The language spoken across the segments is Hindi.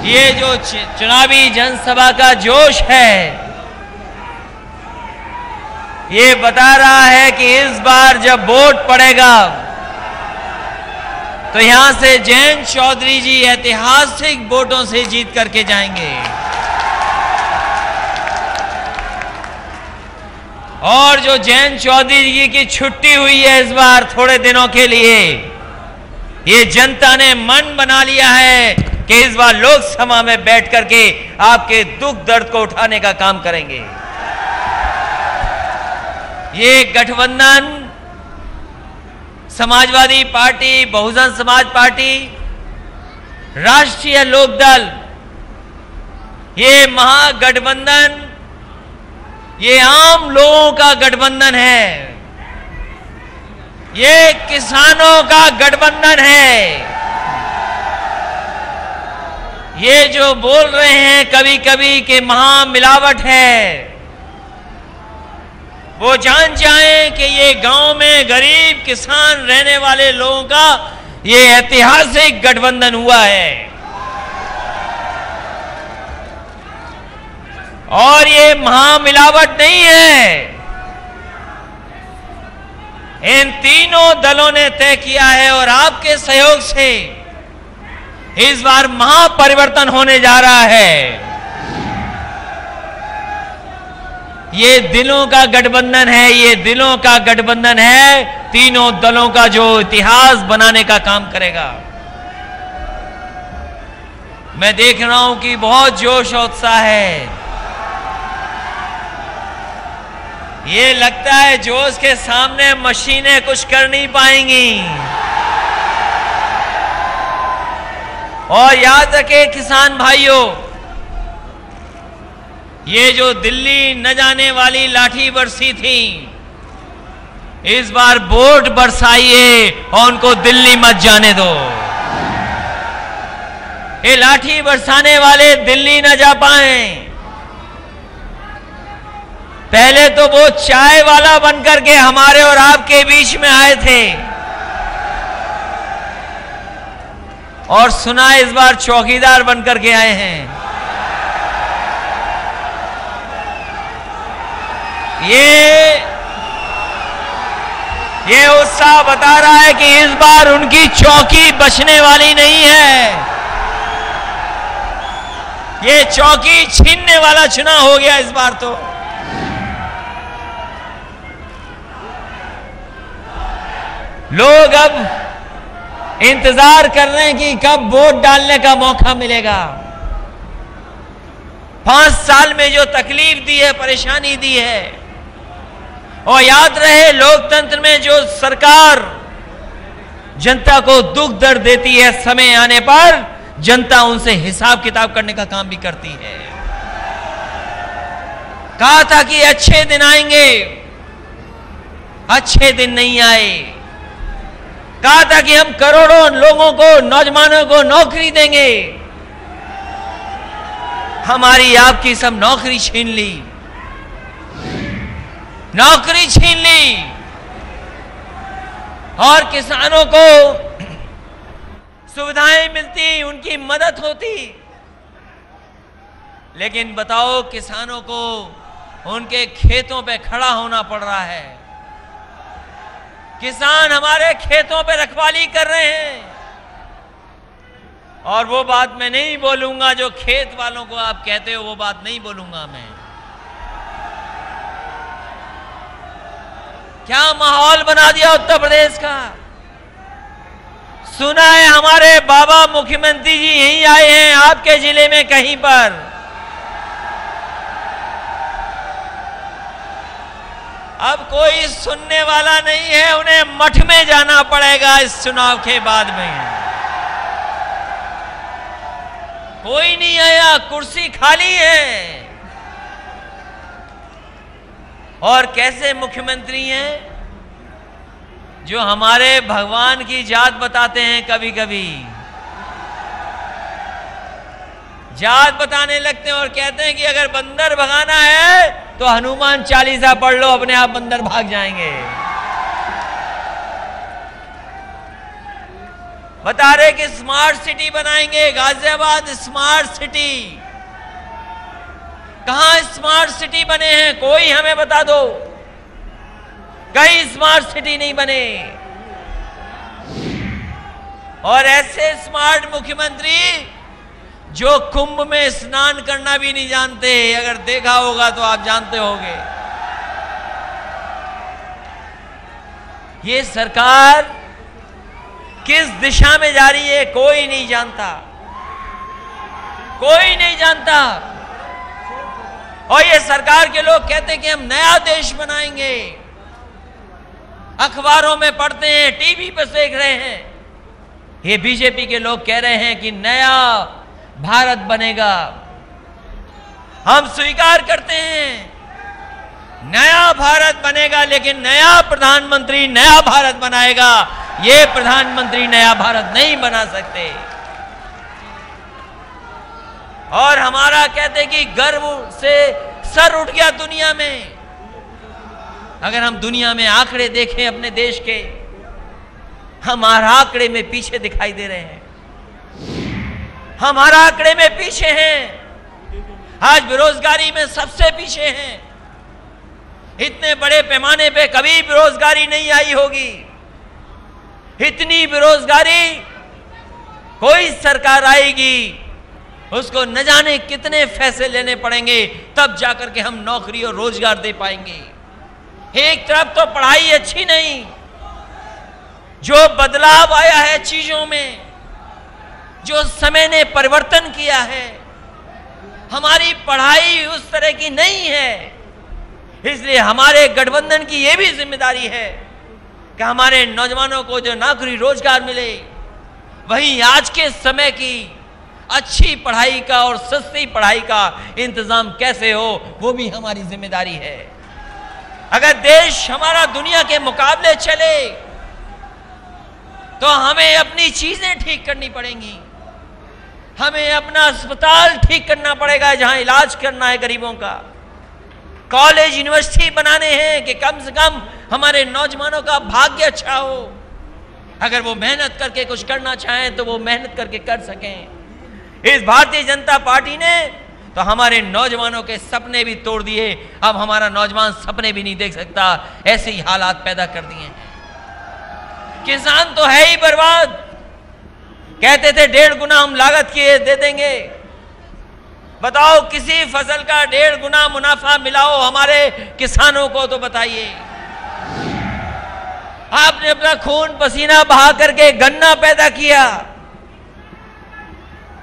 ये जो चुनावी जनसभा का जोश है, ये बता रहा है कि इस बार जब वोट पड़ेगा तो यहां से जयंत चौधरी जी ऐतिहासिक वोटों से जीत करके जाएंगे। और जो जयंत चौधरी जी की छुट्टी हुई है इस बार थोड़े दिनों के लिए, ये जनता ने मन बना लिया है कि इस बार लोकसभा में बैठ करके आपके दुख दर्द को उठाने का काम करेंगे। ये गठबंधन समाजवादी पार्टी, बहुजन समाज पार्टी, राष्ट्रीय लोकदल, ये महागठबंधन, ये आम लोगों का गठबंधन है, ये किसानों का गठबंधन है। ये जो बोल रहे हैं कभी कभी कि महामिलावट है, वो जान जाएं कि ये गांव में गरीब किसान रहने वाले लोगों का ये ऐतिहासिक गठबंधन हुआ है। और ये महामिलावट नहीं है, इन तीनों दलों ने तय किया है और आपके सहयोग से इस बार महापरिवर्तन होने जा रहा है। ये दिलों का गठबंधन है, ये दिलों का गठबंधन है, तीनों दलों का जो इतिहास बनाने का काम करेगा। मैं देख रहा हूं कि बहुत जोश और उत्साह है। ये लगता है जोश के सामने मशीनें कुछ कर नहीं पाएंगी। और याद रखे किसान भाइयों, ये जो दिल्ली न जाने वाली लाठी बरसी थी, इस बार वोट बरसाइए और उनको दिल्ली मत जाने दो। ये लाठी बरसाने वाले दिल्ली न जा पाए। पहले तो वो चाय वाला बनकर के हमारे और आपके बीच में आए थे, और सुना इस बार चौकीदार बनकर के आए हैं। ये उत्साह बता रहा है कि इस बार उनकी चौकी बचने वाली नहीं है। ये चौकी छीनने वाला चुनाव हो गया इस बार। तो लोग अब इंतजार कर रहे हैं कि कब वोट डालने का मौका मिलेगा। 5 साल में जो तकलीफ दी है, परेशानी दी है, और याद रहे लोकतंत्र में जो सरकार जनता को दुख दर्द देती है, समय आने पर जनता उनसे हिसाब किताब करने का काम भी करती है। कहा था कि अच्छे दिन आएंगे, अच्छे दिन नहीं आए। कहा था कि हम करोड़ों लोगों को, नौजवानों को नौकरी देंगे, हमारी आपकी सब नौकरी छीन ली, नौकरी छीन ली। और किसानों को सुविधाएं मिलती, उनकी मदद होती, लेकिन बताओ किसानों को उनके खेतों पे खड़ा होना पड़ रहा है। किसान हमारे खेतों पे रखवाली कर रहे हैं। और वो बात मैं नहीं बोलूंगा जो खेत वालों को आप कहते हो, वो बात नहीं बोलूंगा मैं। क्या माहौल बना दिया उत्तर प्रदेश का। सुना है हमारे बाबा मुख्यमंत्री जी यहीं आए हैं आपके जिले में कहीं पर। अब कोई सुनने वाला नहीं है, उन्हें मठ में जाना पड़ेगा इस चुनाव के बाद में। कोई नहीं आया, कुर्सी खाली है। और कैसे मुख्यमंत्री हैं जो हमारे भगवान की जात बताते हैं। कभी कभी जात बताने लगते हैं और कहते हैं कि अगर बंदर भगाना है तो हनुमान चालीसा पढ़ लो, अपने आप बंदर भाग जाएंगे। बता रहे कि स्मार्ट सिटी बनाएंगे, गाजियाबाद स्मार्ट सिटी। कहां स्मार्ट सिटी बने हैं? कोई हमें बता दो। कहीं स्मार्ट सिटी नहीं बने। और ऐसे स्मार्ट मुख्यमंत्री जो कुंभ में स्नान करना भी नहीं जानते। अगर देखा होगा तो आप जानते होंगे। ये सरकार किस दिशा में जा रही है कोई नहीं जानता, कोई नहीं जानता। और ये सरकार के लोग कहते हैं कि हम नया देश बनाएंगे। अखबारों में पढ़ते हैं, टीवी पर देख रहे हैं। ये बीजेपी के लोग कह रहे हैं कि नया भारत बनेगा। हम स्वीकार करते हैं नया भारत बनेगा, लेकिन नया प्रधानमंत्री नया भारत बनाएगा। ये प्रधानमंत्री नया भारत नहीं बना सकते। और हमारा कहते कि गर्व से सर उठ गया दुनिया में। अगर हम दुनिया में आंकड़े देखें अपने देश के, हमारा आंकड़े में पीछे दिखाई दे रहे हैं। हमारा आंकड़े में पीछे हैं। आज बेरोजगारी में सबसे पीछे हैं। इतने बड़े पैमाने पे कभी बेरोजगारी नहीं आई होगी। इतनी बेरोजगारी कोई सरकार आएगी उसको न जाने कितने फैसले लेने पड़ेंगे, तब जाकर के हम नौकरी और रोजगार दे पाएंगे। एक तरफ तो पढ़ाई अच्छी नहीं, जो बदलाव आया है चीजों में, जो समय ने परिवर्तन किया है, हमारी पढ़ाई उस तरह की नहीं है। इसलिए हमारे गठबंधन की यह भी जिम्मेदारी है कि हमारे नौजवानों को जो नौकरी रोजगार मिले, वहीं आज के समय की अच्छी पढ़ाई का और सस्ती पढ़ाई का इंतजाम कैसे हो, वो भी हमारी जिम्मेदारी है। अगर देश हमारा दुनिया के मुकाबले चले तो हमें अपनी चीजें ठीक करनी पड़ेंगी। हमें अपना अस्पताल ठीक करना पड़ेगा जहां इलाज करना है गरीबों का। कॉलेज यूनिवर्सिटी बनाने हैं कि कम से कम हमारे नौजवानों का भाग्य अच्छा हो। अगर वो मेहनत करके कुछ करना चाहें तो वो मेहनत करके कर सकें। इस भारतीय जनता पार्टी ने तो हमारे नौजवानों के सपने भी तोड़ दिए। अब हमारा नौजवान सपने भी नहीं देख सकता, ऐसे ही हालात पैदा कर दिए हैं। किसान तो है ही बर्बाद। कहते थे 1.5 गुना हम लागत किए दे देंगे। बताओ किसी फसल का 1.5 गुना मुनाफा मिलाओ हमारे किसानों को तो बताइए। आपने अपना खून पसीना बहा करके गन्ना पैदा किया,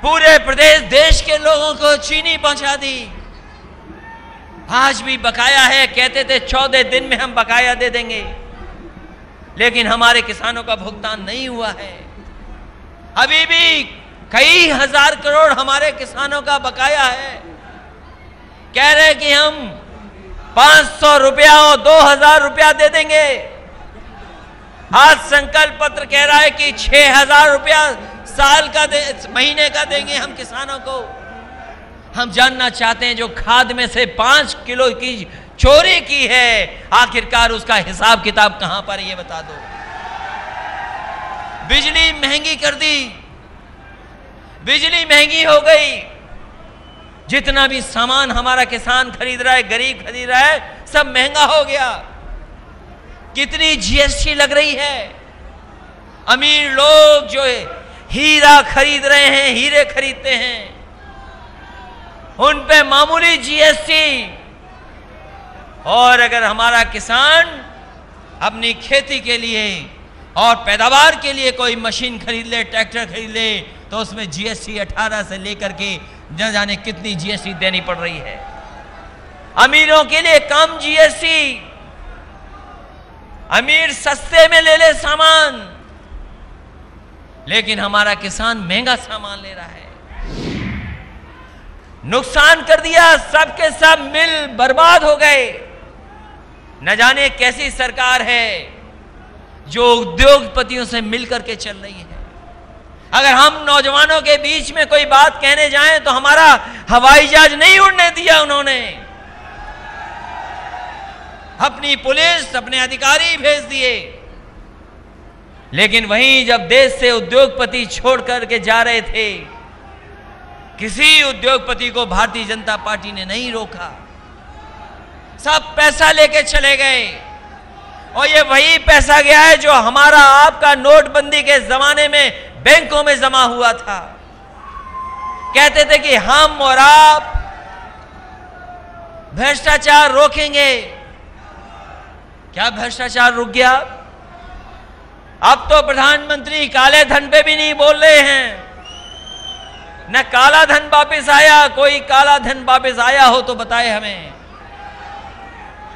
पूरे प्रदेश देश के लोगों को चीनी पहुंचा दी। आज भी बकाया है। कहते थे 14 दिन में हम बकाया दे देंगे, लेकिन हमारे किसानों का भुगतान नहीं हुआ है। अभी भी कई हजार करोड़ हमारे किसानों का बकाया है। कह रहे कि हम 500 रुपया और 2000 रुपया दे देंगे। आज संकल्प पत्र कह रहा है कि 6000 रुपया साल का महीने का देंगे हम किसानों को। हम जानना चाहते हैं जो खाद में से 5 किलो की चोरी की है, आखिरकार उसका हिसाब किताब कहां पर, ये बता दो। बिजली महंगी कर दी, बिजली महंगी हो गई। जितना भी सामान हमारा किसान खरीद रहा है, गरीब खरीद रहा है, सब महंगा हो गया। कितनी जीएसटी लग रही है। अमीर लोग जो हीरा खरीद रहे हैं, हीरे खरीदते हैं, उन पे मामूली जीएसटी। और अगर हमारा किसान अपनी खेती के लिए और पैदावार के लिए कोई मशीन खरीद ले, ट्रैक्टर खरीद ले, तो उसमें जीएसटी 18 से लेकर के न जाने कितनी जीएसटी देनी पड़ रही है। अमीरों के लिए कम जीएसटी, अमीर सस्ते में ले ले सामान, लेकिन हमारा किसान महंगा सामान ले रहा है। नुकसान कर दिया, सबके सब मिल बर्बाद हो गए। न जाने कैसी सरकार है जो उद्योगपतियों से मिलकर के चल रही है। अगर हम नौजवानों के बीच में कोई बात कहने जाएं तो हमारा हवाई जहाज नहीं उड़ने दिया उन्होंने। अपनी पुलिस, अपने अधिकारी भेज दिए। लेकिन वहीं जब देश से उद्योगपति छोड़ करके जा रहे थे, किसी उद्योगपति को भारतीय जनता पार्टी ने नहीं रोका। सब पैसा लेके चले गए और ये वही पैसा गया है जो हमारा आपका नोटबंदी के जमाने में बैंकों में जमा हुआ था। कहते थे कि हम और आप भ्रष्टाचार रोकेंगे। क्या भ्रष्टाचार रुक गया? अब तो प्रधानमंत्री काले धन पे भी नहीं बोल रहे हैं। न काला धन वापस आया, कोई काला धन वापस आया हो तो बताए हमें।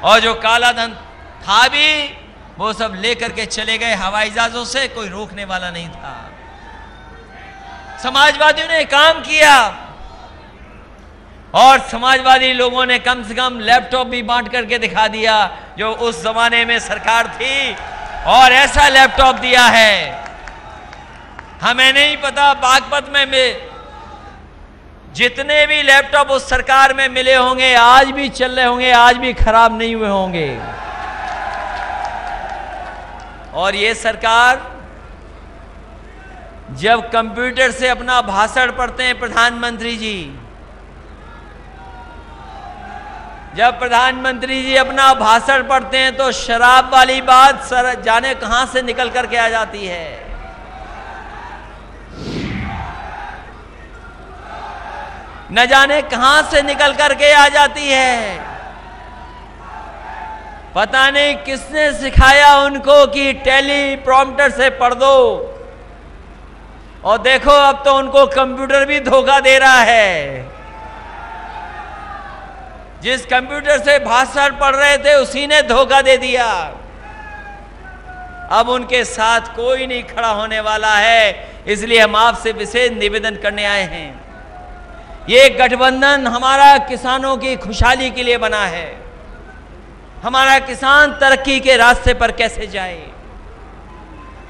और जो काला धन था भी वो सब लेकर के चले गए हवाई जहाजों से, कोई रोकने वाला नहीं था। समाजवादियों ने काम किया और समाजवादी लोगों ने कम से कम लैपटॉप भी बांट करके दिखा दिया जो उस जमाने में सरकार थी, और ऐसा लैपटॉप दिया है। हमें नहीं पता बागपत में जितने भी लैपटॉप उस सरकार में मिले होंगे आज भी चल रहे होंगे, आज भी खराब नहीं हुए होंगे। और ये सरकार जब कंप्यूटर से अपना भाषण पढ़ते हैं प्रधानमंत्री जी, जब प्रधानमंत्री जी अपना भाषण पढ़ते हैं तो शराब वाली बात सर जाने कहां से निकल करके आ जाती है। न जाने कहां से निकल करके आ जाती है। पता नहीं किसने सिखाया उनको कि टेलीप्रॉम्प्टर से पढ़ दो, और देखो अब तो उनको कंप्यूटर भी धोखा दे रहा है। जिस कंप्यूटर से भाषण पढ़ रहे थे उसी ने धोखा दे दिया। अब उनके साथ कोई नहीं खड़ा होने वाला है, इसलिए हम आपसे विशेष निवेदन करने आए हैं। ये गठबंधन हमारा किसानों की खुशहाली के लिए बना है। हमारा किसान तरक्की के रास्ते पर कैसे जाए,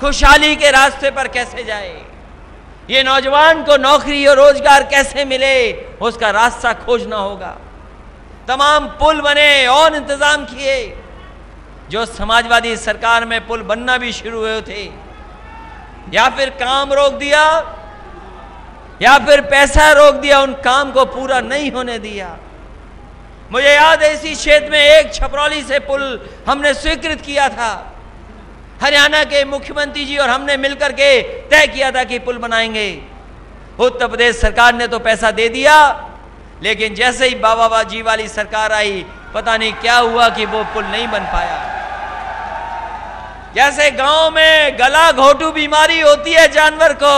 खुशहाली के रास्ते पर कैसे जाए, ये नौजवान को नौकरी और रोजगार कैसे मिले, उसका रास्ता खोजना होगा। तमाम पुल बने और इंतजाम किए। जो समाजवादी सरकार में पुल बनना भी शुरू हुए थे, या फिर काम रोक दिया या फिर पैसा रोक दिया, उन काम को पूरा नहीं होने दिया। मुझे याद है इसी क्षेत्र में एक छपरौली से पुल हमने स्वीकृत किया था। हरियाणा के मुख्यमंत्री जी और हमने मिलकर के तय किया था कि पुल बनाएंगे। उत्तर प्रदेश सरकार ने तो पैसा दे दिया, लेकिन जैसे ही बाबा जी वाली सरकार आई, पता नहीं क्या हुआ कि वो पुल नहीं बन पाया। जैसे गांव में गला घोटू बीमारी होती है जानवर को,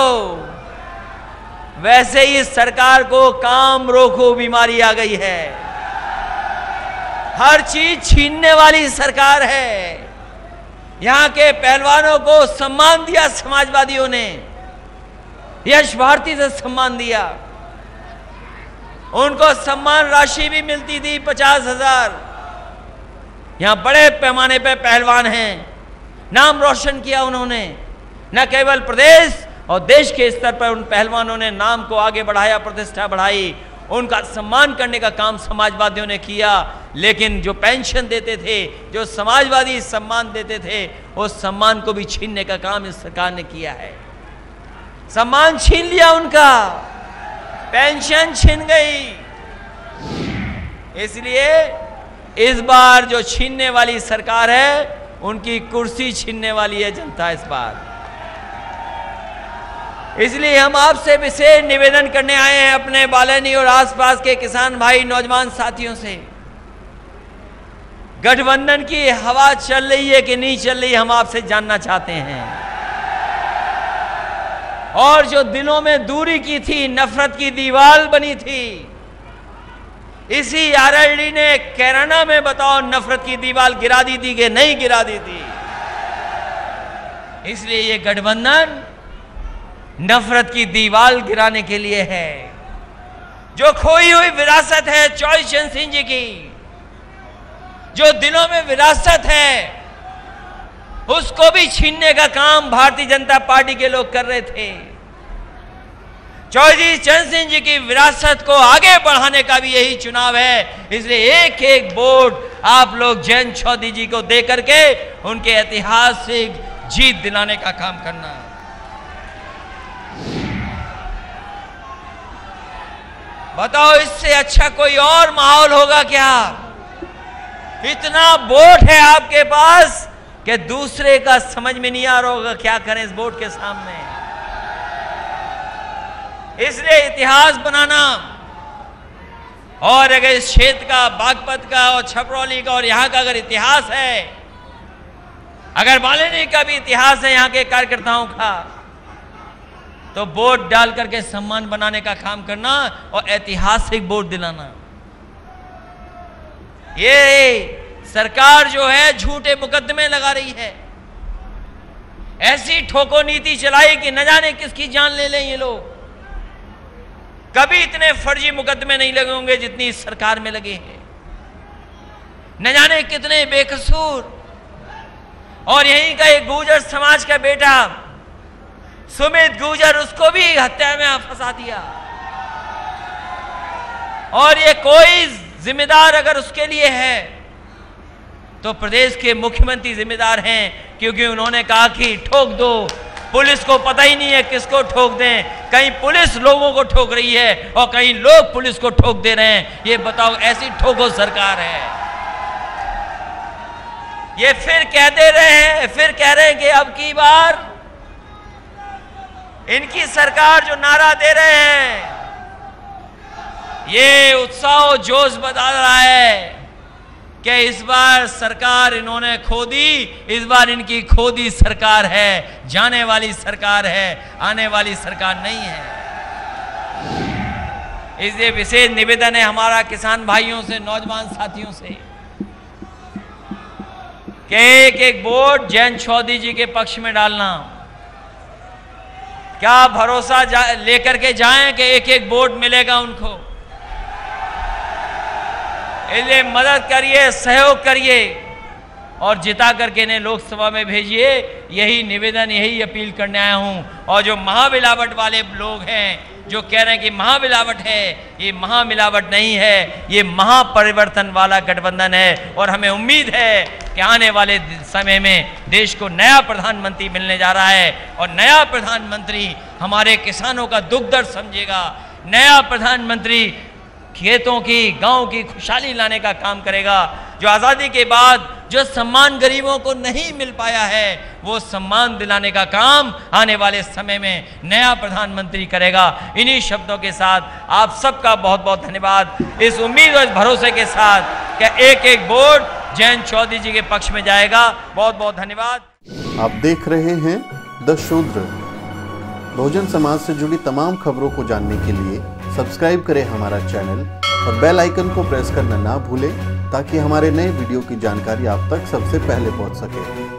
वैसे ही सरकार को काम रोको बीमारी आ गई है। हर चीज छीनने वाली सरकार है। यहां के पहलवानों को सम्मान दिया समाजवादियों ने, यश भारती से सम्मान दिया। उनको सम्मान राशि भी मिलती थी 50,000। यहां बड़े पैमाने पे पहलवान हैं, नाम रोशन किया उन्होंने। न केवल प्रदेश और देश के स्तर पर उन पहलवानों ने नाम को आगे बढ़ाया, प्रतिष्ठा बढ़ाई। उनका सम्मान करने का काम समाजवादियों ने किया। लेकिन जो पेंशन देते थे, जो समाजवादी सम्मान देते थे, उस सम्मान को भी छीनने का काम इस सरकार ने किया है। सम्मान छीन लिया उनका, पेंशन छिन गई। इसलिए इस बार जो छीनने वाली सरकार है, उनकी कुर्सी छीनने वाली है जनता इस बार। इसलिए हम आपसे विशेष निवेदन करने आए हैं अपने बालनी और आसपास के किसान भाई, नौजवान साथियों से। गठबंधन की हवा चल रही है कि नहीं चल रही, हम आपसे जानना चाहते हैं। और जो दिलों में दूरी की थी, नफरत की दीवार बनी थी, इसी आरएलडी ने कैराना में बताओ नफरत की दीवार गिरा दी थी कि नहीं गिरा दी थी। इसलिए ये गठबंधन नफरत की दीवार गिराने के लिए है। जो खोई हुई विरासत है चौधरी चरण सिंह जी की, जो दिलों में विरासत है, उसको भी छीनने का काम भारतीय जनता पार्टी के लोग कर रहे थे। चौधरी चरण सिंह जी की विरासत को आगे बढ़ाने का भी यही चुनाव है। इसलिए एक एक वोट आप लोग जयंत चौधरी जी को दे करके उनके ऐतिहासिक जीत दिलाने का काम करना। बताओ इससे अच्छा कोई और माहौल होगा क्या? इतना वोट है आपके पास कि दूसरे का समझ में नहीं आ रहा होगा क्या करें इस वोट के सामने। इसलिए इतिहास बनाना, और अगर इस क्षेत्र का, बागपत का और छपरौली का और यहां का अगर इतिहास है, अगर मालिनी का भी इतिहास है यहां के कार्यकर्ताओं का, तो वोट डाल करके सम्मान बनाने का काम करना और ऐतिहासिक वोट दिलाना। ये सरकार जो है झूठे मुकदमे लगा रही है, ऐसी ठोको नीति चलाई कि न जाने किसकी जान ले लें ये लोग। कभी इतने फर्जी मुकदमे नहीं लगे होंगे जितनी इस सरकार में लगे हैं। न जाने कितने बेकसूर, और यहीं का एक गुर्जर समाज का बेटा सुमित गुर्जर, उसको भी हत्या में फंसा दिया। और ये कोई जिम्मेदार अगर उसके लिए है तो प्रदेश के मुख्यमंत्री जिम्मेदार हैं, क्योंकि उन्होंने कहा कि ठोक दो। पुलिस को पता ही नहीं है किसको ठोक दें, कहीं पुलिस लोगों को ठोक रही है और कहीं लोग पुलिस को ठोक दे रहे हैं। ये बताओ, ऐसी ठोको सरकार है। ये फिर कह दे रहे हैं, फिर कह रहे हैं कि अब की बार इनकी सरकार जो नारा दे रहे हैं, ये उत्साह और जोश बता रहा है कि इस बार सरकार इन्होंने खो दी, इस बार इनकी खो दी सरकार है, जाने वाली सरकार है, आने वाली सरकार नहीं है। इसलिए विशेष निवेदन है हमारा किसान भाइयों से, नौजवान साथियों से, कि एक एक वोट जयंत चौधरी जी के पक्ष में डालना। क्या भरोसा लेकर के जाएं कि एक एक वोट मिलेगा उनको? इसलिए मदद करिए, सहयोग करिए और जिता करके इन्हें लोकसभा में भेजिए। यही निवेदन, यही अपील करने आया हूं। और जो महामिलावट वाले लोग हैं जो कह रहे हैं कि महामिलावट है, ये महामिलावट नहीं है, ये महापरिवर्तन वाला गठबंधन है। और हमें उम्मीद है कि आने वाले समय में देश को नया प्रधानमंत्री मिलने जा रहा है, और नया प्रधानमंत्री हमारे किसानों का दुख दर्द समझेगा। नया प्रधानमंत्री खेतों की, गांव की खुशहाली लाने का काम करेगा। जो आज़ादी के बाद जो सम्मान गरीबों को नहीं मिल पाया है, वो सम्मान दिलाने का काम आने वाले समय में नया प्रधानमंत्री करेगा। इन्हीं शब्दों के साथ आप सबका बहुत बहुत धन्यवाद। इस उम्मीद और इस भरोसे के साथ कि एक एक वोट जयंत चौधरी जी के पक्ष में जाएगा। बहुत बहुत धन्यवाद। आप देख रहे हैं द शूद्र। बहुजन समाज से जुड़ी तमाम खबरों को जानने के लिए सब्सक्राइब करें हमारा चैनल और बेल आइकन को प्रेस करना ना भूलें, ताकि हमारे नए वीडियो की जानकारी आप तक सबसे पहले पहुंच सके।